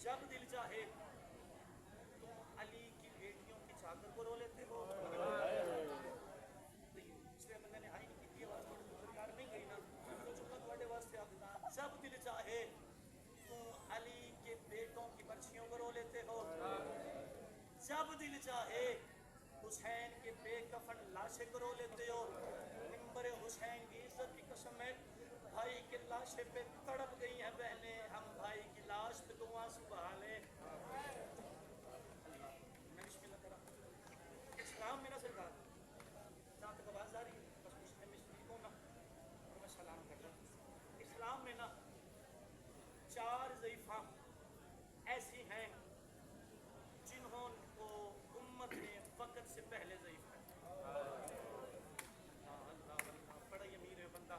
جب دل چاہے تم علی کی بیٹیوں کی چادر کو رو لیتے ہو. پچھلے بندے نے ہائی نہیں کی آواز تھوڑی بزرگار نہیں گئی نا, تو جملہ تھوڑے واسطے آتا. جب دل چاہے تم علی کے بیٹوں کی برچھیوں کو رو لیتے ہو. جب دل چاہے حسین کے بے کفن لاشیں کو رو لیتے ہو. ممبر حسین کی عزت کی قسم ہے, بھائی کے لاشے پہ تڑپ گئی ہیں بہنیں, ہم بھائی کی لاش پہ تو آنسو بہا لیں. میں بسم اللہ کرا. اسلام میں نا سرکار, جہاں تک آواز آ رہی ہے بس مسلم کو نا اور میں سلام کرتا ہوں. اسلام میں نا 4 ضعیفہ ایسی ہیں جنہوں کو امت نے وقت سے پہلے ضعیف کر دیا. بڑا امیر ہے بندہ,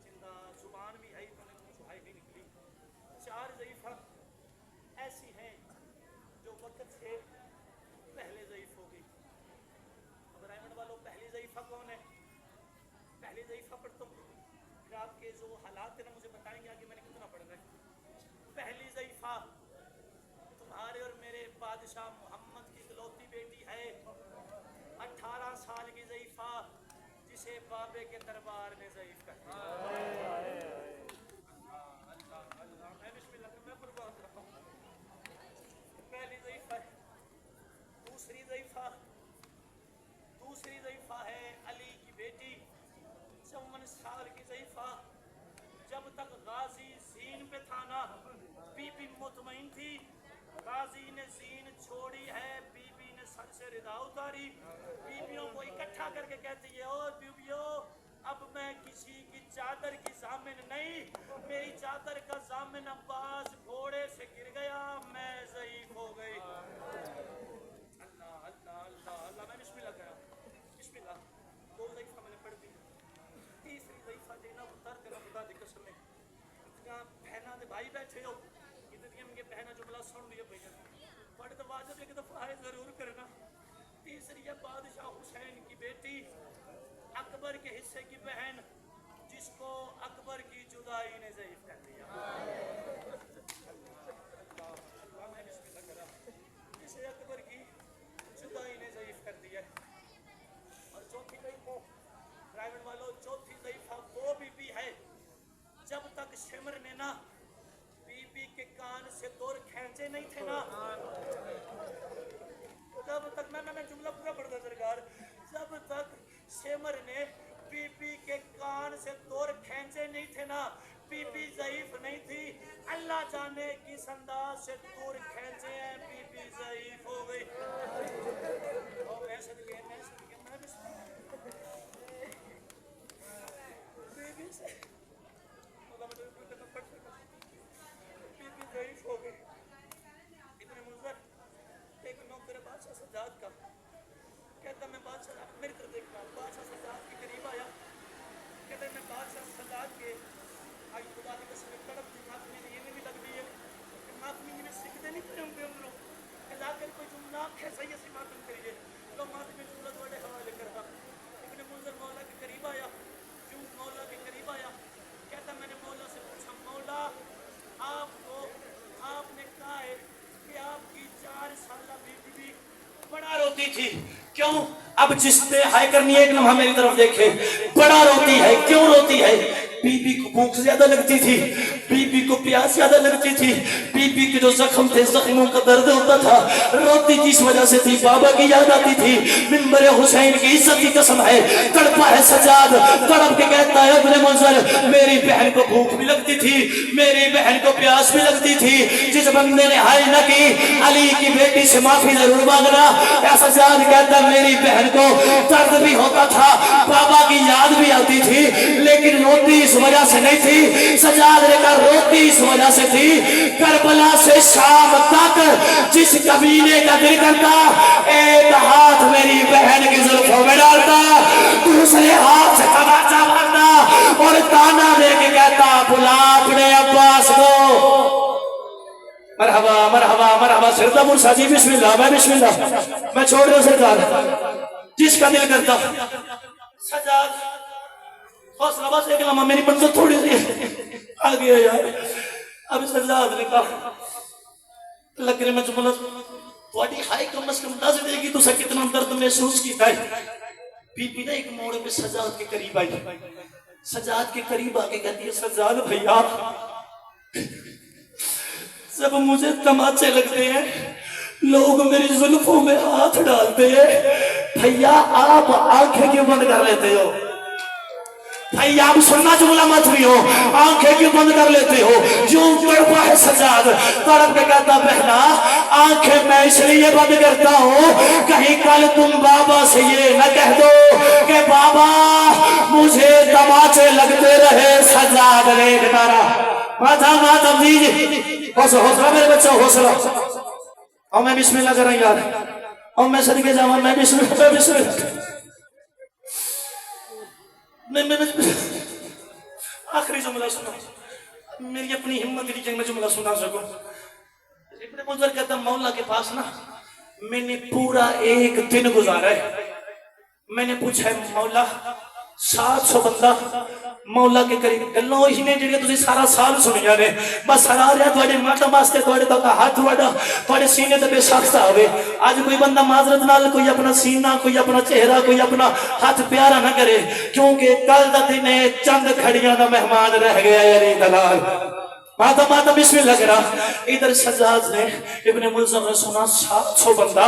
زندہ زبان بھی ہے تو نہیں سہائی بھی نکلی. 4 ضعیفہ ایسی ہیں جو وقت سے پہلے ضعیف ہو گئی. اب رائمنڈ والوں, پہلی ضعیفہ کون ہے؟ پہلی ضعیفہ پڑھتا ہوں, پھر آپ کے جو حالات ہیں نا مجھے بتائیں گے آگے میں نے کتنا پڑھنا ہے. پہلی ضعیفہ تمہارے اور میرے بادشاہ محمد کی اکلوتی بیٹی ہے, 18 سال کی ضعیفہ, جسے بابے کے دربار نے ضعیف کر دیا. میں بسم اللہ میں قربان رہا ہوں. پہلی ضعیفہ ہے. دوسری ضعیفہ ہے علی کی بیٹی, 54 سال کی ضعیفہ. جب تک غازی زین پہ تھا نا, بی بی مطمئن تھی. غازی نے زین چھوڑی ہے, بی بی نے سر سے ردا اتاری. بیویوں کو اکٹھا کر کے کہتی ہے, او بیویوں, اب میں کسی کی چادر کی ضامن نہیں, میری چادر کا ضامن عباس گھوڑے سے گر گیا, میں ضعیف ہو گئی. اللہ اللہ اللہ اللہ. میں بسم اللہ کہا, بسم اللہ. 2 ضعیفہ میں نے پڑھ دی. تیسری ضعیفہ دینا اتر دینا خدا دی قسم ہے. اتنا بہنا دے بھائی بیٹھے ہو, اتنی ہم کے بہنا جملہ سن لیے بھائی, پڑھ تو واجب ایک دفعہ ہے ضرور کرنا. تیسری ہے بادشاہ حسین کی بیٹی, اکبر کے حصے کی بہن, جس کو اکبر کی جدائی نے ضعیف کر دیا. اللہ میں بسم اللہ کرا, جسے اکبر کی جدائی نے ضعیف کر دیا. اور چوتھی ضعیفہ ڈرائیور والوں, چوتھی ضعیفہ وہ بی ہے جب تک شمر نے نا بی بی کے کان سے 2 کھینچے نہیں تھے نا, جب تک میں جملہ پورا پڑھتا سرکار, جب تک شمر نے بی بی کے کان سے 2 کھینچے نہیں تھے نا, بی بی ضعیف نہیں تھی. اللہ جانے کس انداز سے 2 کھینچے ہیں, بی بی ضعیف ہو گئی. ضعیف ہو گئی. ابن منظر ایک نوکر بادشاہ سجاد کا کہتا, میں بادشاہ میری طرف دیکھتا ہوں, بادشاہ سجاد کے قریب آیا, کہتا میں بادشاہ سجاد کے آج خدا کی قسم تڑپ تھی, ماتمی نے یہ بھی لگ دی ہے کہ ماتمی میں سکھتے نہیں پڑے ہوں گے اندروں, کہ لا کر کوئی جملہ کیسا ہی ایسی ماتم کریے, تو ماتمی جملہ دوڑے حوالے کر رہا. ابن منظر مولا کے قریب آیا, کیوں مولا کے قریب آیا, کہتا میں نے مولا سے پوچھا, مولا آپ نے کہا ہے کہ آپ کی 4 سالہ بیٹی بھی بڑا روتی تھی, کیوں؟ اب جس نے ہائے کرنی ہے ایک لمحہ میری طرف دیکھے, بڑا روتی ہے, کیوں روتی ہے؟ بی بی کو بھوک زیادہ لگتی تھی, بی بی کو پیاس زیادہ لگتی تھی, بی بی کے جو زخم تھے زخموں کا درد ہوتا تھا, روتی کس وجہ سے تھی؟ بابا کی یاد آتی تھی. منبر حسین کی عزت کی قسم ہے, تڑپا ہے سجاد, تڑپ کے کہتا ہے ابن منظر, میری بہن کو بھوک بھی لگتی تھی, میری بہن کو پیاس بھی لگتی تھی, جس بندے نے ہائے نہ کی علی کی بیٹی سے معافی ضرور مانگنا. سجاد کہتا ہے میری بہن کو درد بھی ہوتا تھا, بابا کی یاد بھی آتی تھی, لیکن روتی اس وجہ سے نہیں تھی. سجاد نے کہا روتی اس وجہ سے تھی, کربلا سے شام تک جس قبیلے کا دل کرتا ایک ہاتھ میری بہن کی زلفوں میں ڈالتا, دوسرے ہاتھ سے تماچا مارتا اور تانا دے کے کہتا بلا اپنے عباس کو. مرحبا مرحبا مرحبا. سردہ مرسا جی بسم اللہ. میں بسم اللہ, میں چھوڑ رہا ہوں سرکار, جس کا دل کرتا. سجاد حوصلہ بس ایک لمحہ, میری منزل تھوڑی سی آگے ہے یار. اب سجاد نے کہا लग रहा मैं जुमला थोड़ी हाई कम से कम दस देगी तुसा कितना दर्द महसूस किया है। बीबी ना एक मोड़ पे सजाद के करीब आई, सजाद के करीब आके कहती है सजाद भैया जब मुझे तमाचे लगते हैं लोग मेरी जुल्फों में हाथ डालते हैं, भैया आप आंखें क्यों बंद कर लेते हो? भैया आप सुनना जुमला मत भी हो, आंखें क्यों बंद कर लेते हो? जो तड़पा है सजाद तड़प के कहता बहना आंखें मैं इसलिए बंद करता हूँ कहीं कल तुम बाबा से ये न कह दो कि बाबा मुझे तमाचे लगते रहे। सजाद ने एक नारा माता माता दीजिए हौसला मेरे बच्चों हौसला। और मैं बिस्मिल्लाह कर रहा हूं यार, और मैं सदके जावा मैं बिस्मिल्लाह आखिरी जुमला सुना, मेरी अपनी हिम्मत नहीं कि मैं जुमला सुना सकूं। इब्ने मुजर कहता मौला के पास ना मैंने पूरा एक दिन गुजारा है। मैंने पूछा है मौला 700 बंदा मौला के करीब गल्लों ही ने जिहड़ियां तुसीं सारा साल सुनिया ने बस हरा रहा तुहाडे मातम वास्ते तुहाडे तक हाथ वड़ा तुहाडे सीने ते बेशख्स आवे। आज कोई बंदा माजरत नाल कोई अपना सीना कोई अपना चेहरा कोई अपना हाथ प्यारा ना करे क्योंकि कल दा दिन चंद खड़ियां दा मेहमान रह गया यारी दलाल। माता माता बिस्मिल्लाह करा। इधर सजाद ने इब्ने मुल्ज़म ने सुना 700 बंदा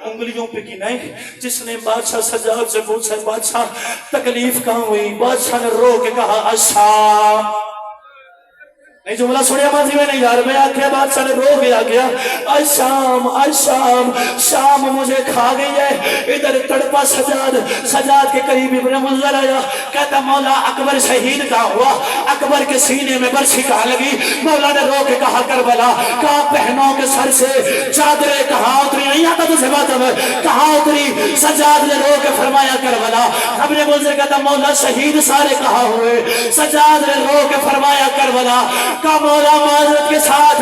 उंगलियों पे गिनाए। जिसने बादशाह सजाद से पूछा बादशाह तकलीफ कहाँ हुई? बादशाह ने रो के कहा अच्छा नहीं जुमला सुनिया माजी में नहीं यार मैं आख्या बादशाह ने रो के आ गया आज शाम शाम मुझे खा गई है। इधर तड़पा सजाद के करीब इब्ने मुल्ज़र आया कहता मौला अकबर शहीद का हुआ। अकबर के सीने में बरछी कहाँ लगी? मौला ने रो के कहा करबला कहा बहनों के सर से चादरें कहाँ उतरी? नहीं आता तुझे बात कहाँ उतरी? सजाद ने रो के फरमाया करबला। इब्ने मुल्ज़र कहता मौला शहीद सारे कहाँ हुए? सजाद ने रो के फरमाया करबला का मौला माजरत के साथ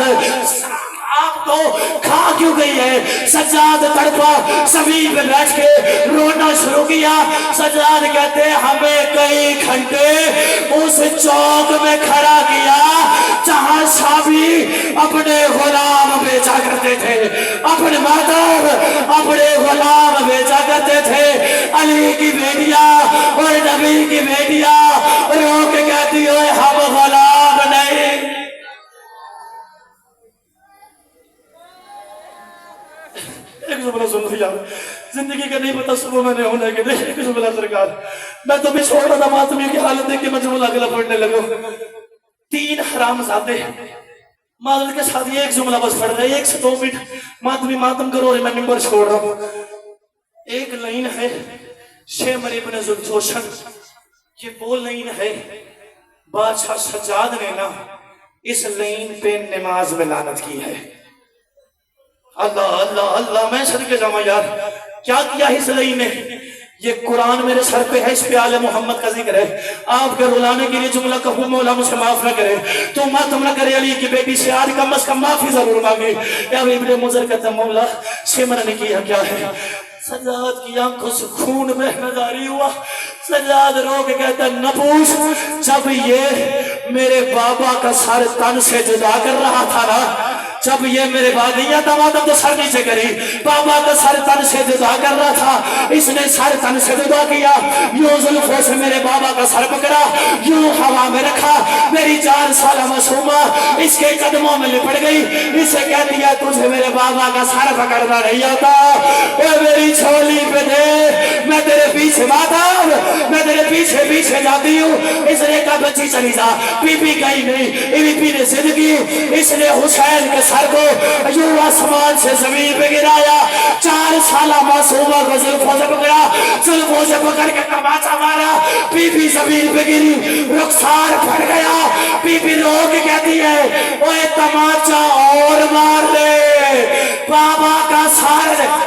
आपको खा क्यों गई है? सजाद तड़पा जमीन पे बैठ के रोना शुरू किया। सजाद कहते हमें कई घंटे उस चौक में खड़ा किया जहां साबी अपने गुलाम बेचा करते थे, अपने माताब अपने गुलाम बेचा करते थे। अली की बेटिया और नबी की बेटिया रो के कहती है हम गुलाम नहीं। एक जुमला सुन लो यार, जिंदगी का नहीं पता सुबह मैंने होना कि नहीं। एक जुमला सरकार मैं तो भी छोड़ रहा था मातमी की हालत देख के मैं जुमला अगला पढ़ने लगा। 3 हरामजादे मादल के साथ ये एक जुमला बस पढ़ रहे 1 से 2 मिनट मातमी मातम करो और मैं मिंबर छोड़ रहा हूँ। एक लाइन है शेमर इब्न जुल्जोशन, ये वो लाइन है बादशाह सज्जाद ने ना इस लाइन पे नमाज में लानत की है। अल्लाह अल्लाह अल्लाह मैं सदके जाऊं यार क्या किया इस लाइन ने? ये कुरान मेरे सर पे है, इस पे आले मोहम्मद का जिक्र है। आपके रुलाने के लिए जुमला कहूँ मौला मुझे माफ न करे तो मातम न करे। अली की बेटी से आज कम से कम माफी जरूर मांगे। इब्ने मुल्ज़र कहता मौला शेमर ने किया क्या है? सजाद की आंखों से खून बहना जारी हुआ। सजाद रो के कहता न पूछ, जब ये मेरे बाबा का सर तन से जुदा कर रहा था ना, जब ये मेरे बादिया दमादम तो सर नीचे करी बाबा का सर तन से जुदा कर रहा था, इसने सर तन से जुदा किया। यूं जुल्फों से मेरे बाबा का सर पकड़ा यूं हवा में रखा। मेरी 4 साल मासूमा इसके कदमों में लिपट गई। इसे कह दिया तुझे मेरे बाबा का सर पकड़ना नहीं आता, मेरी छोली पे दे मैं तेरे पीछे माता मैं तेरे पीछे पीछे जाती हूँ। इसने कहा बच्ची चली जा। बीबी कहीं नहीं, बीबी ने जिद की। इसने हुसैन के सर को यूं आसमान से जमीन पे गिराया। 4 साल मासूमा को जुल्फों से पकड़ा, जुल्फों से पकड़ के तमाचा मारा। बीबी जमीन पे गिरी, रुखसार फट गया। बीबी रो के कहती है ओए तमाचा और मार दे, बाबा का सर